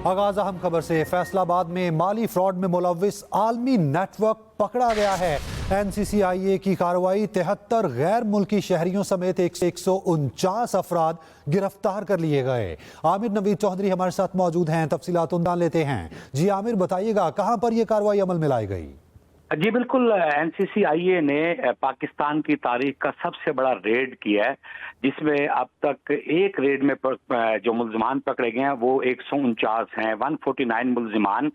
आगाज अहम खबर से। फैसलाबाद में माली फ्रॉड में मुलव्विस आलमी नेटवर्क पकड़ा गया है। NCCIA की कार्रवाई 73 गैर मुल्की शहरियों समेत 149 अफराद गिरफ्तार कर लिए गए। आमिर नवीद चौधरी हमारे साथ मौजूद हैं, तफसीलात उनसे लेते हैं। जी आमिर, बताइएगा कहां पर यह कार्रवाई अमल में लाई गई? जी बिल्कुल, NCCIA ने पाकिस्तान की तारीख का सबसे बड़ा रेड किया है, जिसमें अब तक एक रेड में जो मुल्जिमान पकड़े गए हैं वो 149 हैं। 149 मुल्जिमान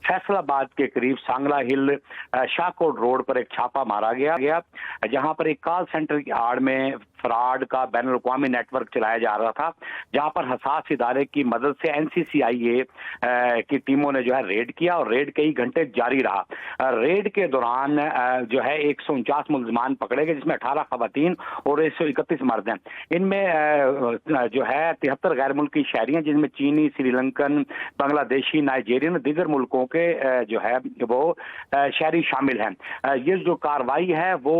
फैसलाबाद के करीब सांगला हिल शाहकोट रोड पर एक छापा मारा गया, जहां पर एक कॉल सेंटर की आड़ में फ्रॉड का बैनुल अक़वामी नेटवर्क चलाया जा रहा था, जहां पर हसास इदारे की मदद से NCCIA की टीमों ने जो है रेड किया और रेड कई घंटे जारी रहा। रेड के दौरान जो है 149 मुल्जिमान पकड़े गए, जिसमें 18 खवातीन और 131 मर्द हैं। इनमें जो है 73 गैर मुल्की शहरी हैं, जिनमें चीनी, श्रीलंकन, बांग्लादेशी, नाइजीरियन, दीगर मुल्कों के जो है वो शहरी शामिल हैं। ये जो कार्रवाई है वो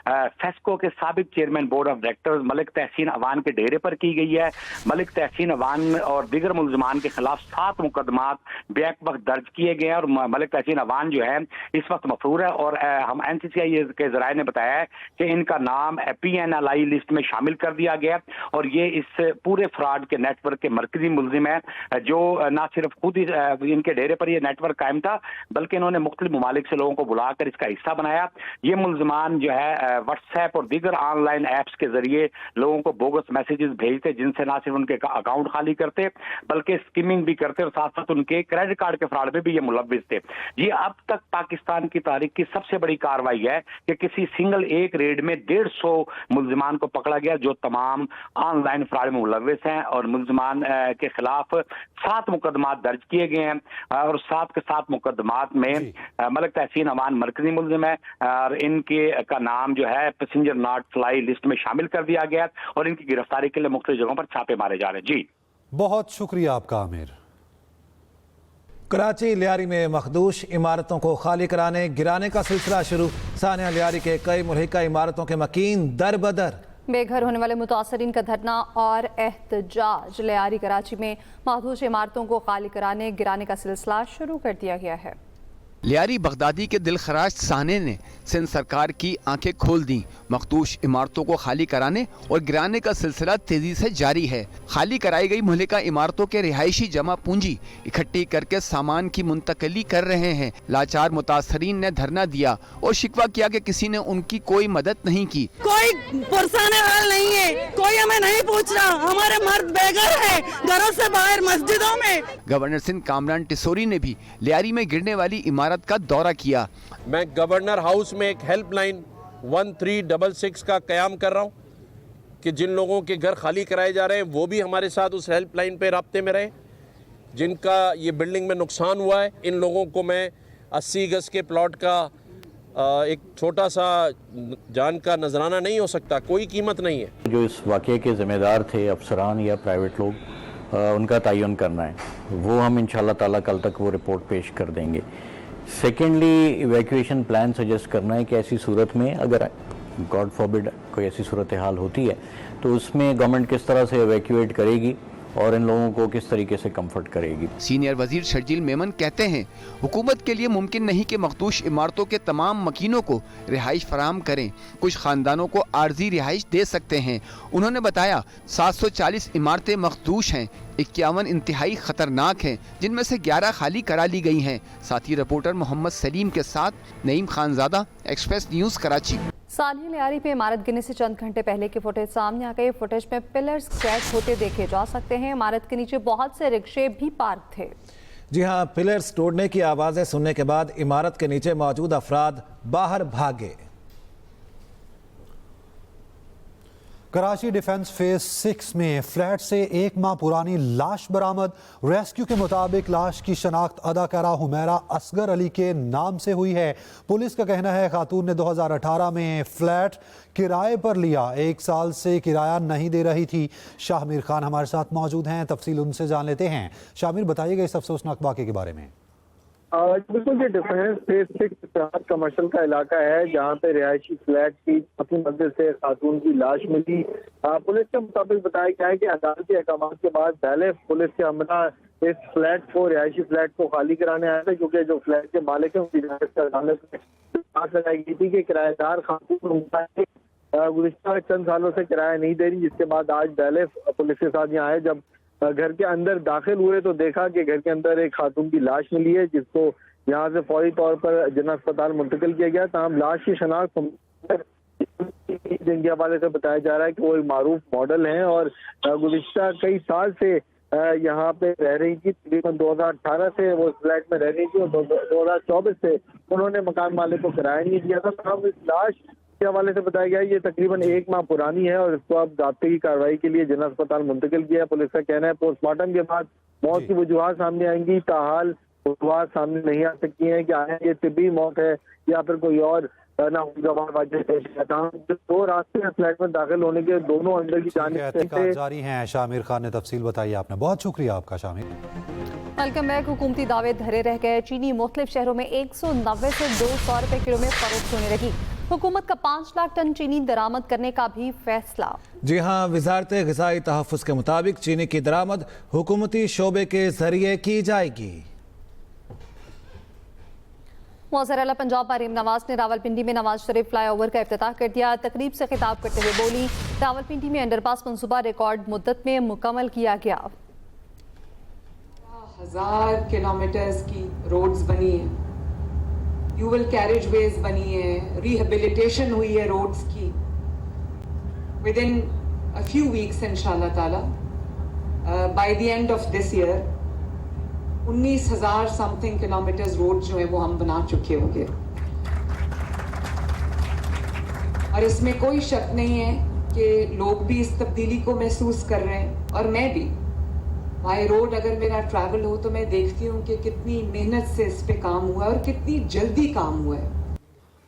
फेस्को के साबिक chairman board of directors Malik Tehseen Awan के डेरे पर की गई है। मलिक तहसीन अवान और दीगर मुल्जिमान के खिलाफ 7 मुकदमात बैक वक्त दर्ज किए गए हैं और मलिक तहसीन अवान जो है इस वक्त मफरूर है। और हम NCCIA के जराये ने बताया है कि इनका नाम PNLI लिस्ट में शामिल कर दिया गया और ये इस पूरे फ्रॉड के नेटवर्क के मरकजी मुल्जिम है, जो न सिर्फ खुद ही इनके डेरे पर ये नेटवर्क कायम था, बल्कि इन्होंने मुख्तलिफ ममालिक से लोगों को बुलाकर इसका हिस्सा बनाया। ये मुल्जिमान जो है व्हाट्सएप और दीगर ऑनलाइन ऐप्स के जरिए लोगों को बोगस मैसेजेस भेजते, जिनसे ना सिर्फ उनके अकाउंट खाली करते बल्कि स्किमिंग भी करते और साथ साथ उनके क्रेडिट कार्ड के फ्रॉड में भी ये मुलव्विस थे। ये अब तक पाकिस्तान की तारीख की सबसे बड़ी कार्रवाई है कि किसी सिंगल एक रेड में 150 मुल्जिमान को पकड़ा गया, जो तमाम ऑनलाइन फ्रॉड में मुलव्विस हैं और मुल्जिमान के खिलाफ 7 मुकदमात दर्ज किए गए हैं और 7 के 7 मुकदमात में मलिक तहसीन अवान मरकजी मुल्जिम है और इनके का नाम जो है पैसेंजर नॉट फ्लाई लिस्ट में शामिल कर दिया गया और इनकी गिरफ्तारी के लिए मुख्तलिफ जगहों पर छापे मारे जा रहे हैं। जी बहुत शुक्रिया आपका आमिर। कराची लियारी में मखदूश इमारतों को खाली कराने गिराने का सिलसिला शुरू। सानिया लियारी के कई मुल्हिका इमारतों के मकीन दर बदर। बेघर होने वाले मुतासरीन का धरना और एहतजाज। लियारी कराची में मखदूश इमारतों को खाली कराने गिराने का सिलसिला शुरू कर दिया गया है। लियारी बगदादी के दिलखराश साने ने सिंध सरकार की आंखें खोल दी। मखदूश इमारतों को खाली कराने और गिराने का सिलसिला तेजी से जारी है। खाली कराई गई मुहलिका इमारतों के रिहायशी जमा पूंजी इकट्ठी करके सामान की मुंतकली कर रहे हैं। लाचार मुतासरीन ने धरना दिया और शिकवा किया कि किसी ने उनकी कोई मदद नहीं की। कोई पुरसाने हाल नहीं है, कोई हमें नहीं पूछ रहा। हमारे मर्द बेघर है, घरों से बाहर, मस्जिदों में। गवर्नर सिंध कामरान टिसोरी ने भी लियारी में गिरने वाली इमारत का दौरा किया। मैं गवर्नर हाउस में एक हेल्पलाइन 1366 का कयाम कर रहा हूं कि जिन लोगों के घर खाली कराए जा रहे हैं वो भी हमारे साथ उस हेल्पलाइन पे राब्ते में रहे। जिनका ये बिल्डिंग में नुकसान हुआ है, इन लोगों को मैं 80 गज के प्लॉट का एक छोटा सा जान का नजराना नहीं हो सकता, कोई कीमत नहीं है। जो इस वाक़े के ज़िम्मेदार थे, अफसरान या प्राइवेट लोग, उनका तयन करना है। वो हम इंशाल्लाह ताला कल तक वो रिपोर्ट पेश कर देंगे। सेकेंडली, इवैक्यूएशन प्लान सजेस्ट करना है कि ऐसी सूरत में अगर गॉड फॉरबिड कोई ऐसी सूरत हाल होती है तो उसमें गवर्नमेंट किस तरह से इवैक्यूएट करेगी और इन लोगों को किस तरीके से कंफर्ट करेगी। सीनियर वजीर शर्जील मेमन कहते हैं हुकूमत के लिए मुमकिन नहीं कि मखदूश इमारतों के तमाम मकीनों को रिहाइश फराहम करें। कुछ खानदानों को आर्जी रिहाइश दे सकते हैं। उन्होंने बताया 740 इमारतें मखदूश हैं, 51 इंतहाई खतरनाक हैं, जिनमें से 11 खाली करा ली गई हैं। साथी रिपोर्टर मोहम्मद सलीम के साथ नईम खानजादा, एक्सप्रेस न्यूज़ कराची। सानिया लियारी पे इमारत गिरने से चंद घंटे पहले की फुटेज सामने आ गई। फुटेज में पिलर्स क्रैक होते देखे जा सकते हैं। इमारत के नीचे बहुत से रिक्शे भी पार्क थे। जी हां, पिलर्स तोड़ने की आवाजें सुनने के बाद इमारत के नीचे मौजूद अफराद बाहर भागे। कराची डिफेंस फेज 6 में फ्लैट से 1 माह पुरानी लाश बरामद। रेस्क्यू के मुताबिक लाश की शनाख्त अदाकारा हुमैरा असगर अली के नाम से हुई है। पुलिस का कहना है खातून ने 2018 में फ्लैट किराए पर लिया, 1 साल से किराया नहीं दे रही थी। शाहमीर खान हमारे साथ मौजूद हैं, तफसील उनसे जान लेते हैं। शाहमीर, बताइएगा इस अफसोसनाक वाक़े के बारे में। बिल्कुल, ये डिफेंस फेज 6 कमर्शियल का इलाका है, जहाँ पे रिहायशी फ्लैट की अपनी मंजिल से खातून की लाश मिली। पुलिस के मुताबिक बताया गया है कि अदालती अहकाम के बाद पहले पुलिस के अमला इस फ्लैट को, रिहायशी फ्लैट को खाली कराने आया था, क्योंकि जो फ्लैट के मालिक हैं उनकी अदालत में बात लगाई गई थी कि किराएदार खातून गुज़िश्ता चंद सालों से किराया नहीं दे रही, जिसके बाद आज पहले पुलिस के साथ यहाँ आए। जब घर के अंदर दाखिल हुए तो देखा कि घर के अंदर एक खातून की लाश मिली है, जिसको यहाँ से फौरी तौर पर जिला अस्पताल मुंतकिल किया गया। तमाम लाश की शनाख्त जिनके हवाले से बताया जा रहा है कि वो एक मारूफ मॉडल हैं और गुज़िश्ता कई साल से यहाँ पे रह रही थी। तकरीबन 2018 से वो फ्लैट में रह रही थी और 2024 से उन्होंने मकान मालिक को किराया नहीं दिया था। तमाम इस लाश के हवाले से बताया गया ये तकरीबन 1 माह पुरानी है और इसको अब ज़ाब्ते की कार्रवाई के लिए जिला अस्पताल मुंतकिल किया है। पुलिस का कहना है पोस्टमार्टम के बाद मौत की वजूहात सामने आएंगी, ताहाल वजूहात सामने नहीं आ सकती हैं कि आया ये तिब्बी मौत है या फिर कोई और नागवार वजह पेश आता। दो रास्ते फ्लैट में दाखिल होने के, दोनों अंदर की जानिब जारी हैं। शामिर खान ने तफसील बताई आपने, बहुत शुक्रिया आपका शामिर। Welcome back. हुकूमती दावे धरे रह गए। चीनी मुख्तलिफ शहरों में 190 से 200 रुपए किलो में फरोख्त होने लगी। हुकूमत का 5 लाख टन चीनी दरामद करने का भी फैसला। जी हाँ, वजारत ग़िज़ाई तहफ़्फ़ुज़ के मुताबिक चीनी की दरामद हुकूमती शोबे के जरिए की जाएगी। वज़ीर आला पंजाब मरीम नवाज ने रावलपिंडी में नवाज शरीफ फ्लाईओवर का इफ्तिताह कर दिया। तकरीब से खिताब करते हुए बोली, रावलपिंडी में अंडरपास मंसूबा रिकॉर्ड मुद्दत में मुकम्मल किया गया। 1000 किलोमीटर्स की रोड्स बनी है, ड्यूअल कैरेज वेज बनी है, रिहेबिलिटेशन हुई है रोड्स की। With in a few weeks इंशाल्लाह ताला by the end of this year 19,000 something kilometres road जो है वो हम बना चुके होंगे। और इसमें कोई शक नहीं है कि लोग भी इस तब्दीली को महसूस कर रहे हैं और मैं भी। बाय रोड अगर मेरा ट्रैवल हो तो मैं देखती हूँ कि कितनी मेहनत से इस पे काम हुआ है और कितनी जल्दी काम हुआ है।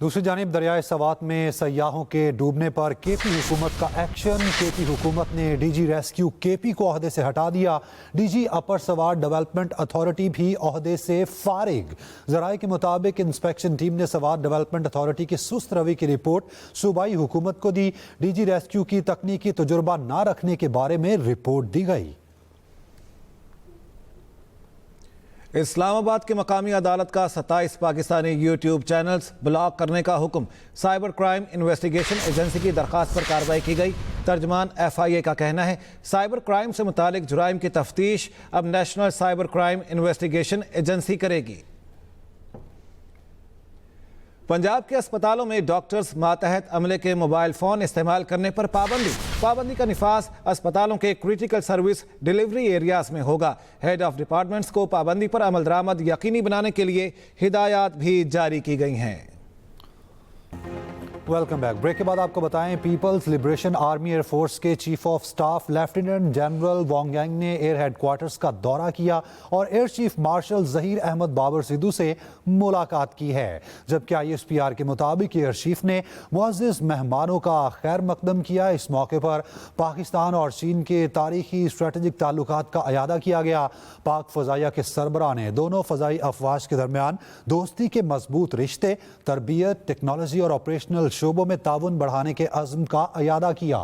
दूसरी जानिब दरियाए सवात में सयाहों के डूबने पर केपी हुकूमत का एक्शन। केपी हुकूमत ने डीजी रेस्क्यू केपी को ओहदे से हटा दिया। डीजी अपर सवार डेवलपमेंट अथॉरिटी भी ओहदे से फारिग। ज़राए के मुताबिक इंस्पेक्शन टीम ने सवार डेवलपमेंट अथॉरिटी की सुस्त रवि की रिपोर्ट सूबाई हुकूमत को दी। डीजी रेस्क्यू की तकनीकी तजुर्बा न रखने के बारे में रिपोर्ट दी गई। इस्लामाबाद के मकामी अदालत का 27 पाकिस्तानी यूट्यूब चैनल्स ब्लॉक करने का हुक्म। साइबर क्राइम इन्वेस्टिगेशन एजेंसी की दरख्वास्त पर कार्रवाई की गई। तर्जमान FIA का कहना है साइबर क्राइम से मुतालिक जुराइम की तफ्तीश अब national cyber crime investigation agency करेगी। पंजाब के अस्पतालों में डॉक्टर्स मातहत अमले के मोबाइल फ़ोन इस्तेमाल करने पर पाबंदी का निफाज अस्पतालों के क्रिटिकल सर्विस डिलीवरी एरियाज में होगा। हेड ऑफ डिपार्टमेंट्स को पाबंदी पर अमल दरामद यकीनी बनाने के लिए हिदायत भी जारी की गई हैं। Welcome back. ब्रेक के बाद आपको बताएं, पीपल्स लिबरेशन आर्मी एयरफोर्स के chief of staff lieutenant general Wang ने एयर हेडक्वार्टर्स का दौरा किया और air chief marshal Zaheer Ahmed Babar Sidhu से मुलाकात की है। जबकि ISPR के मुताबिक एयर चीफ ने मुअज़्ज़िज़ मेहमानों का खैर मकदम किया। इस मौके पर पाकिस्तान और चीन के तारीखी स्ट्रेटेजिक ताल्लुकात का अयादा किया गया। पाक फ़ज़ाइया के सरबराह ने दोनों फ़ज़ाई अफवाज के दरमियान दोस्ती के मजबूत रिश्ते, तरबियत, टेक्नोलॉजी और ऑपरेशनल शोबों में ताउन बढ़ाने के अज़्म का अयादा किया।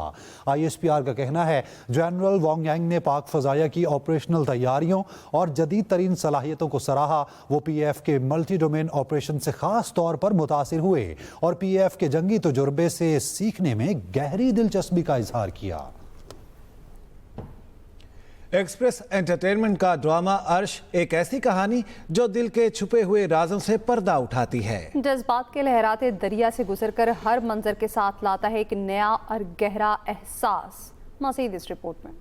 ISPR का कहना है जनरल वांग ने पाक फ़ज़ाइया की ऑपरेशनल तैयारियों और जदीद तरीन सलाहियतों को सराहा। वो PF के मल्टी डोमेन ऑपरेशन से खास तौर पर मुतासिर हुए और PF के जंगी तजुर्बे से सीखने में गहरी दिलचस्पी का इजहार किया। एक्सप्रेस एंटरटेनमेंट का ड्रामा अर्श एक ऐसी कहानी जो दिल के छुपे हुए राजों से पर्दा उठाती है। जज्बात के लहराते दरिया से गुजरकर हर मंजर के साथ लाता है एक नया और गहरा एहसास। मज़ीद इस रिपोर्ट में।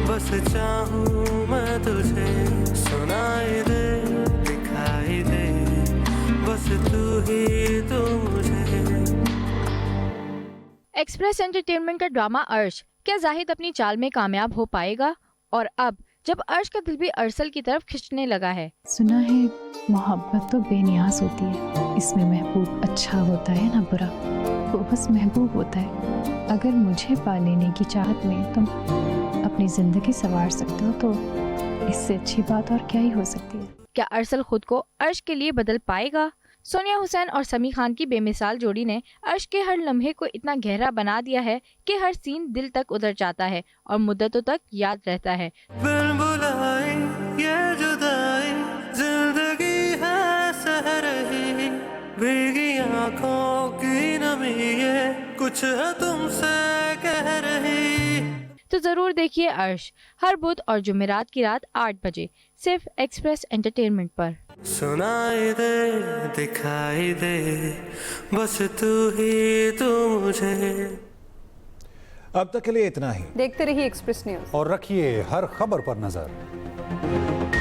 बस चाहूं मैं तुझे, सुनाई दे, दिखाई दे, बस तू ही तो मुझे। एक्सप्रेस एंटरटेनमेंट का ड्रामा अर्श, क्या जाहिद अपनी चाल में कामयाब हो पाएगा? और अब जब अर्श का दिल भी अरसल की तरफ खिंचने लगा है। सुना है मोहब्बत तो बेनियाज होती है, इसमें महबूब अच्छा होता है ना बुरा, वो बस महबूब होता है। अगर मुझे पा लेने की चाहत में तुम अपनी जिंदगी संवार सकते हो तो इससे अच्छी बात और क्या ही हो सकती है। क्या अरसल खुद को अर्श के लिए बदल पाएगा? सोनिया हुसैन और समी खान की बेमिसाल जोड़ी ने अर्श के हर लम्हे को इतना गहरा बना दिया है कि हर सीन दिल तक उतर जाता है और मुद्दतों तक याद रहता है। ये जुदाई जिंदगी है सह रही, भीगी आँखों की नमी ये कुछ है तुमसे कह रही। तो जरूर देखिए अर्श हर बुध और जुमेरात की रात 8 बजे सिर्फ एक्सप्रेस एंटरटेनमेंट पर। सुनाई दे दिखाई दे बस तू ही तू मुझे। अब तक के लिए इतना ही। देखते रहिए एक्सप्रेस न्यूज और रखिए हर खबर पर नजर।